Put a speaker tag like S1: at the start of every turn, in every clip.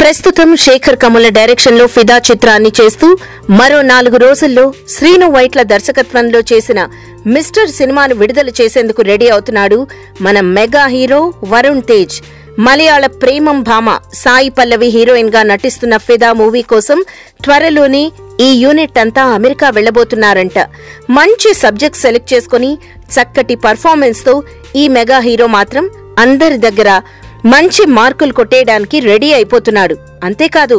S1: ప్రస్తుతం శేఖర్ కమ్ముల డైరెక్షన్ లో ఫిదా చిత్రాన్ని చేస్తూ మరో 4 రోజుల్లో శ్రీను వైట్ల దర్శకత్వంలో చేసిన మిస్టర్ సినిమాను విడుదల చేసేందుకు రెడీ అవుతున్నాడు మన మెగా హీరో వరుణ్ తేజ్. మలయాళ ప్రేమం భామ సాయి పల్లవి హీరోయిన్ గా నటిస్తున్న ఫిదా మూవీ కోసం త్వరలోనే ఈ యూనిట్ అంతా అమెరికా వెళ్లబోతున్నారంట. మంచి సబ్జెక్ట్ సెలెక్ట్ చేసుకుని చక్కటి పర్ఫార్మెన్స్ తో ఈ మెగా హీరో మాత్రం అందరి దగ్గర మంచి మార్కులు కొట్టేయడానికి రెడీ అయిపోతున్నాడు. అంతేకాదు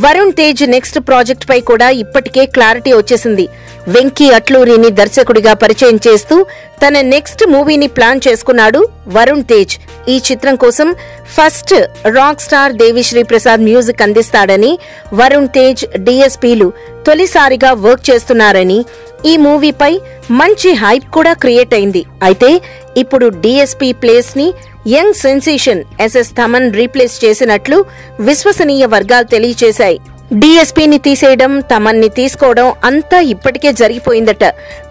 S1: వరుణ్ తేజ్ నెక్స్ట్ ప్రాజెక్ట్ పై కూడా ఇప్పటికే క్లారిటీ వచ్చేసింది. వెంకీ అట్లూరిని దర్శకుడిగా పరిచయం చేస్తూ తన నెక్స్ట్ మూవీని ప్లాన్ చేసుకున్నాడు వరుణ్ తేజ్. ఈ చిత్రం కోసం first rock star Devisri Prasad music అందిస్తాడని, వరుణ్ తేజ్ డిఎస్పీలు తొలిసారిగా వర్క్ చేస్తున్నారని, ఈ మూవీపై మంచి హైప్ కూడా క్రియేట్ అయింది. అయితే ఇప్పుడు డిఎస్పీ ప్లేస్ ని young sensation SS Thaman replace చేసినట్లు విశ్వసనీయ వర్గాలు తెలియచేశాయి. డిఎస్పీని తీసేయడం, తమన్ని తీసుకోవడం అంతా ఇప్పటికే జరిగిపోయిందట.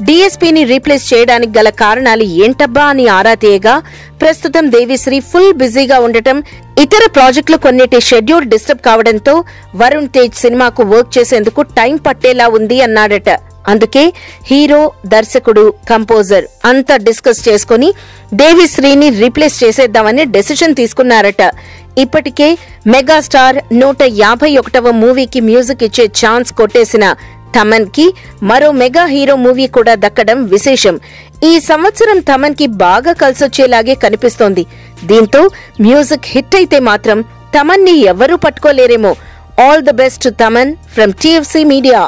S1: డిఎస్పీని రీప్లేస్ చేయడానికి గల కారణాలు ఏంటబ్బా అని ఆరా తీయగా ప్రస్తుతం దేవిశ్రీ ఫుల్ బిజీగా ఉండటం, ఇతర ప్రాజెక్టులు కొన్నిటి షెడ్యూల్ డిస్టర్బ్ కావడంతో వరుణ్ తేజ్ సినిమాకు వర్క్ చేసేందుకు టైం పట్టేలా ఉంది అన్నాడట. అందుకే హీరో, దర్శకుడు, కంపోజర్ అంతా డిస్కస్ చేసుకుని దేవిశ్రీని రీప్లేస్ చేసేద్దామని డెసిషన్ తీసుకున్నారట. ఇప్పటికే మెగాస్టార్ 151వ మూవీకి మ్యూజిక్ ఇచ్చే ఛాన్స్ కొట్టేసిన తమన్ కి మరో మెగా హీరో మూవీ కూడా దక్కడం విశేషం. ఈ సంవత్సరం తమన్ కి బాగా కలిసొచ్చేలాగే కనిపిస్తోంది. దీంతో మ్యూజిక్ హిట్ అయితే మాత్రం తమన్ ని ఎవరూ పట్టుకోలేరేమో. All the best Thaman from TFC media.